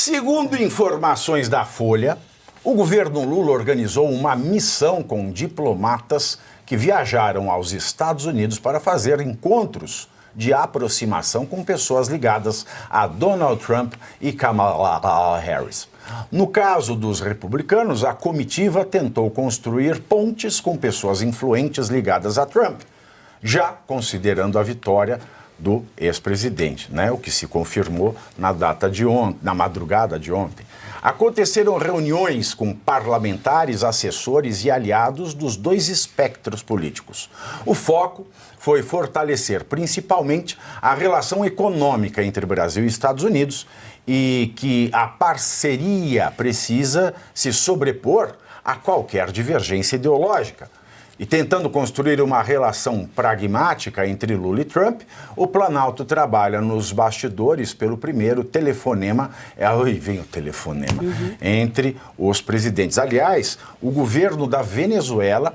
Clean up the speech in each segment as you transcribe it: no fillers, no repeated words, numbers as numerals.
Segundo informações da Folha, o governo Lula organizou uma missão com diplomatas que viajaram aos Estados Unidos para fazer encontros de aproximação com pessoas ligadas a Donald Trump e Kamala Harris. No caso dos republicanos, a comitiva tentou construir pontes com pessoas influentes ligadas a Trump, já considerando a vitória do ex-presidente, o que se confirmou na madrugada de ontem. Aconteceram reuniões com parlamentares, assessores e aliados dos dois espectros políticos. O foco foi fortalecer principalmente a relação econômica entre Brasil e Estados Unidos e que a parceria precisa se sobrepor a qualquer divergência ideológica. E tentando construir uma relação pragmática entre Lula e Trump, o Planalto trabalha nos bastidores pelo primeiro telefonema, aí vem o telefonema, entre os presidentes. Aliás, o governo da Venezuela,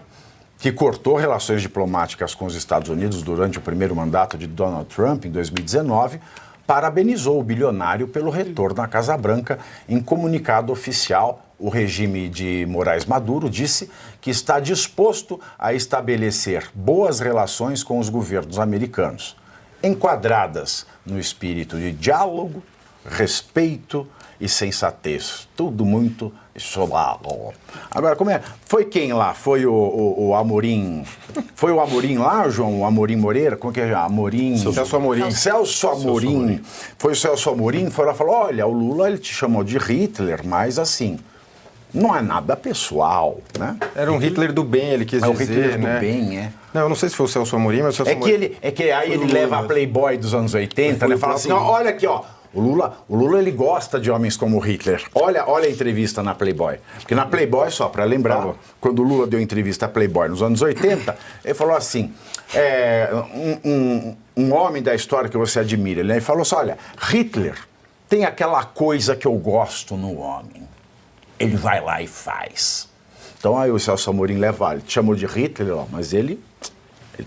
que cortou relações diplomáticas com os Estados Unidos durante o primeiro mandato de Donald Trump, em 2019, parabenizou o bilionário pelo retorno à Casa Branca. Em comunicado oficial, o regime de Moraes Maduro disse que está disposto a estabelecer boas relações com os governos americanos, enquadradas no espírito de diálogo, respeito e sensatez. Tudo muito isolado. Agora, como é? Foi quem lá? Foi o Amorim? Foi o Amorim lá, João? O Amorim Moreira? Como que é? Amorim? Celso Amorim. Celso Amorim. Foi o Celso Amorim, foi lá e falou, olha, o Lula ele te chamou de Hitler, mas assim, não é nada pessoal, né? Era um Hitler do bem, ele quis dizer, o Hitler né? do bem, é. Não, eu não sei se foi o Celso Amorim, mas o Celso Amorim... Que aí ele leva a Playboy dos anos 80, né? Fala assim, olha aqui, ó. O Lula ele gosta de homens como Hitler. Olha a entrevista na Playboy. Porque na Playboy, só para lembrar, quando o Lula deu entrevista à Playboy nos anos 80, ele falou assim, um homem da história que você admira, ele falou assim, olha, Hitler tem aquela coisa que eu gosto no homem. Ele vai lá e faz. Então aí o Celso Amorim leva, ele te chamou de Hitler, mas ele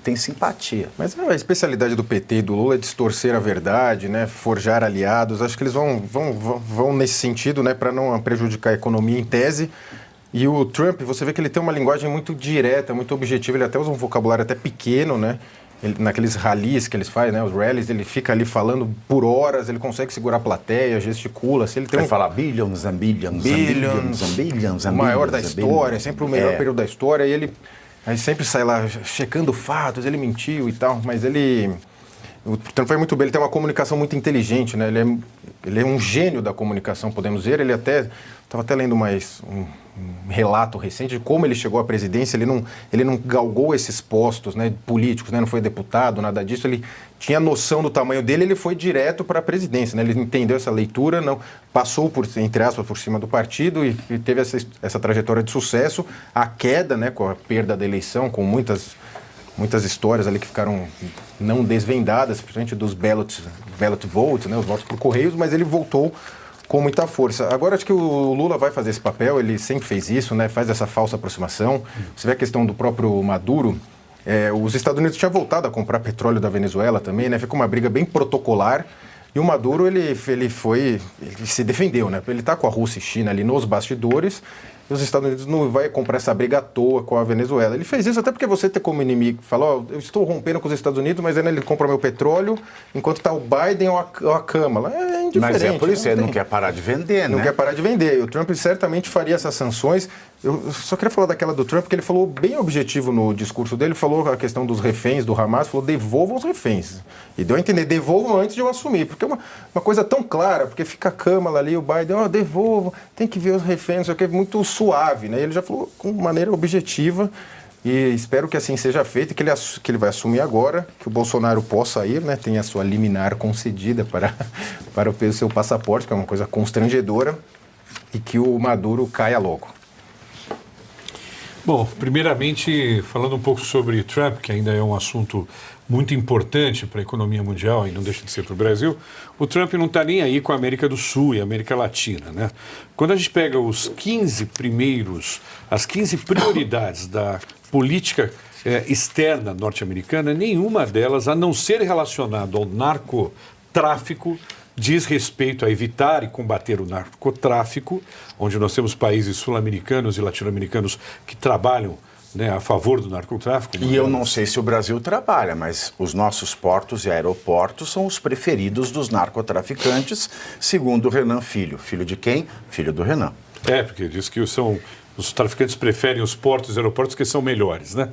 tem simpatia. Mas a especialidade do PT e do Lula é distorcer a verdade, né? Forjar aliados. Acho que eles vão nesse sentido, né? Para não prejudicar a economia em tese. E o Trump, você vê que ele tem uma linguagem muito direta, muito objetiva. Ele até usa um vocabulário até pequeno, né? Naqueles rallies que eles fazem, né? Os rallies, ele fica ali falando por horas, ele consegue segurar a plateia, gesticula. Ele tem fala billions and billions and billions. O maior da história, sempre o melhor período da história. E ele aí sempre sai lá checando fatos, ele mentiu e tal, mas o Trump foi muito bem, ele tem uma comunicação muito inteligente, né? Ele é um gênio da comunicação, podemos dizer. Ele estava até lendo um relato recente de como ele chegou à presidência. Ele não galgou esses postos, né, políticos, né? Não foi deputado, nada disso. Ele tinha noção do tamanho dele, ele foi direto para a presidência, né? Ele entendeu essa leitura, não passou entre aspas por cima do partido e teve essa trajetória de sucesso. A queda, né, com a perda da eleição, com muitas histórias ali que ficaram não desvendadas, principalmente dos ballot votes, né, os votos por correios, mas ele voltou com muita força. Agora acho que o Lula vai fazer esse papel, ele sempre fez isso, né, faz essa falsa aproximação. Você vê a questão do próprio Maduro, os Estados Unidos tinham voltado a comprar petróleo da Venezuela também, né, ficou uma briga bem protocolar. E o Maduro, ele se defendeu, né? Ele está com a Rússia e China ali nos bastidores, e os Estados Unidos não vai comprar essa briga à toa com a Venezuela. Ele fez isso até porque você tem como inimigo, falou, eu estou rompendo com os Estados Unidos, mas ele compra meu petróleo, enquanto está o Biden ou a Câmara. É indiferente. Mas por isso, ele não quer parar de vender, né? Não quer parar de vender. E o Trump certamente faria essas sanções. Eu só queria falar daquela do Trump, porque ele falou bem objetivo no discurso dele, falou a questão dos reféns, do Hamas, falou, devolvam os reféns. E deu a entender, devolvam antes de eu assumir. Porque é uma coisa tão clara, porque fica a Câmara ali, o Biden, devolvam, tem que ver os reféns, não sei o que, muito suave, né? Ele já falou com maneira objetiva, e espero que assim seja feito, e que ele vai assumir agora, que o Bolsonaro possa ir, né? Tem a sua liminar concedida para o seu passaporte, que é uma coisa constrangedora, e que o Maduro caia logo. Bom, primeiramente, falando um pouco sobre Trump, que ainda é um assunto muito importante para a economia mundial e não deixa de ser para o Brasil, o Trump não está nem aí com a América do Sul e a América Latina, né? Quando a gente pega as 15 prioridades da política externa norte-americana, nenhuma delas, a não ser relacionada ao narcotráfico, diz respeito a evitar e combater o narcotráfico, onde nós temos países sul-americanos e latino-americanos que trabalham, né, a favor do narcotráfico. E eu não sei se o Brasil trabalha, mas os nossos portos e aeroportos são os preferidos dos narcotraficantes, segundo o Renan Filho. Filho de quem? Filho do Renan. Porque diz que os traficantes preferem os portos e aeroportos que são melhores, né?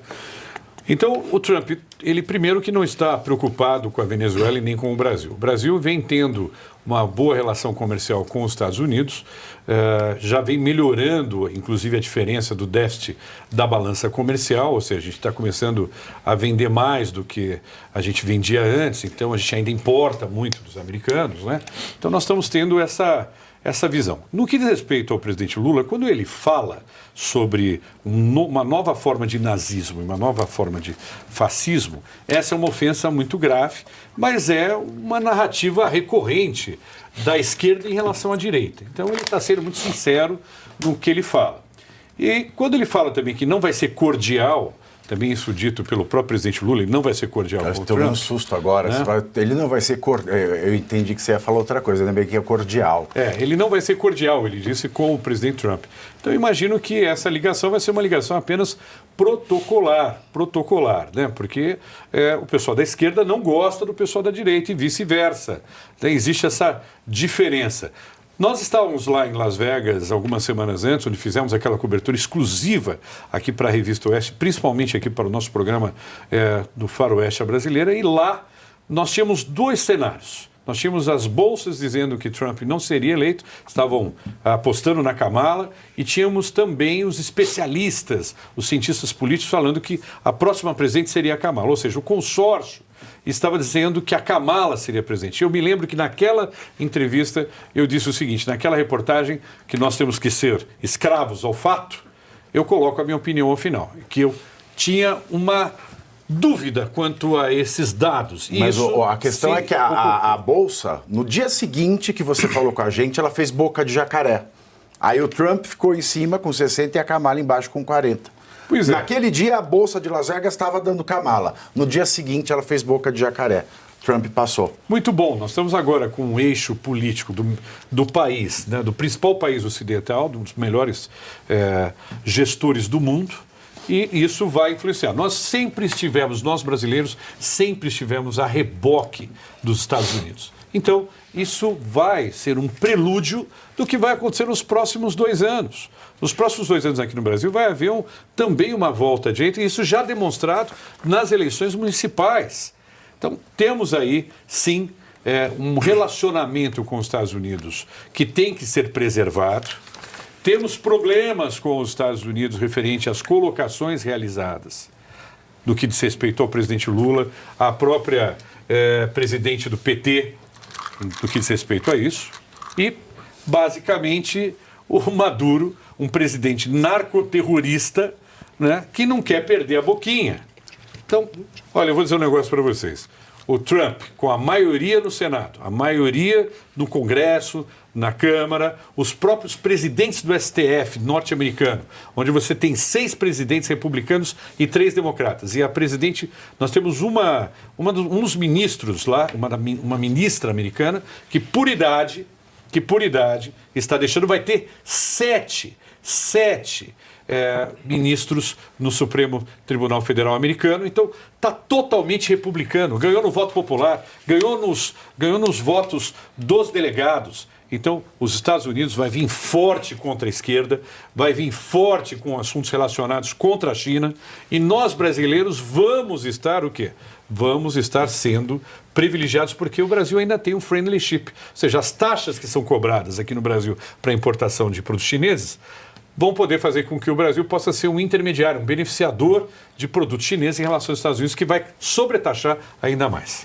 Então, o Trump, ele primeiro que não está preocupado com a Venezuela e nem com o Brasil. O Brasil vem tendo uma boa relação comercial com os Estados Unidos, já vem melhorando, inclusive, a diferença do déficit da balança comercial, ou seja, a gente está começando a vender mais do que a gente vendia antes, então a gente ainda importa muito dos americanos, né? Então, nós estamos tendo essa visão. No que diz respeito ao presidente Lula, quando ele fala sobre uma nova forma de nazismo e uma nova forma de fascismo, essa é uma ofensa muito grave, mas é uma narrativa recorrente da esquerda em relação à direita. Então ele está sendo muito sincero no que ele fala. E quando ele fala também que não vai ser cordial, também isso dito pelo próprio presidente Lula, ele não vai ser cordial com o Trump. Eu um susto agora. Né? Ele não vai ser cordial. Eu entendi que você ia falar outra coisa, também que é cordial. Ele não vai ser cordial, ele disse, com o presidente Trump. Então, eu imagino que essa ligação vai ser uma ligação apenas protocolar, né? Porque o pessoal da esquerda não gosta do pessoal da direita e vice-versa. Então, existe essa diferença. Nós estávamos lá em Las Vegas algumas semanas antes, onde fizemos aquela cobertura exclusiva aqui para a Revista Oeste, principalmente aqui para o nosso programa do Faroeste Brasileira, e lá nós tínhamos dois cenários. Nós tínhamos as bolsas dizendo que Trump não seria eleito, estavam apostando na Kamala, e tínhamos também os especialistas, os cientistas políticos, falando que a próxima presidente seria a Kamala, ou seja, o consórcio estava dizendo que a Kamala seria presidente. Eu me lembro que naquela entrevista eu disse o seguinte, naquela reportagem que nós temos que ser escravos ao fato, eu coloco a minha opinião ao final, que eu tinha uma dúvida quanto a esses dados. Mas a questão é que a Bolsa, no dia seguinte que você falou com a gente, ela fez boca de jacaré. Aí o Trump ficou em cima com 60 e a Kamala embaixo com 40. Pois é. Naquele dia, a Bolsa de Las Vegas estava dando Kamala. No dia seguinte, ela fez boca de jacaré. Trump passou. Muito bom. Nós estamos agora com um eixo político do país, né, do principal país ocidental, um dos melhores gestores do mundo, e isso vai influenciar. Nós brasileiros, sempre estivemos a reboque dos Estados Unidos. Então, isso vai ser um prelúdio do que vai acontecer nos próximos 2 anos. Nos próximos 2 anos aqui no Brasil vai haver também uma volta à direita, e isso já demonstrado nas eleições municipais. Então, temos aí, sim, um relacionamento com os Estados Unidos que tem que ser preservado. Temos problemas com os Estados Unidos referente às colocações realizadas do que diz respeito ao presidente Lula, à própria presidente do PT, do que diz respeito a isso, e, basicamente, o Maduro, um presidente narcoterrorista, né, que não quer perder a boquinha. Então, olha, eu vou dizer um negócio para vocês. O Trump, com a maioria no Senado, a maioria no Congresso, na Câmara, os próprios presidentes do STF norte-americano, onde você tem 6 presidentes republicanos e 3 democratas. E a presidente, nós temos um dos ministros lá, uma ministra americana, que por idade está deixando, vai ter 7 ministros no Supremo Tribunal Federal americano. Então, está totalmente republicano. Ganhou no voto popular, ganhou nos votos dos delegados. Então, os Estados Unidos vai vir forte contra a esquerda, vai vir forte com assuntos relacionados contra a China, e nós, brasileiros, vamos estar o quê? Vamos estar sendo privilegiados, porque o Brasil ainda tem um friendly ship. Ou seja, as taxas que são cobradas aqui no Brasil para importação de produtos chineses vão poder fazer com que o Brasil possa ser um intermediário, um beneficiador de produtos chineses em relação aos Estados Unidos, que vai sobretaxar ainda mais.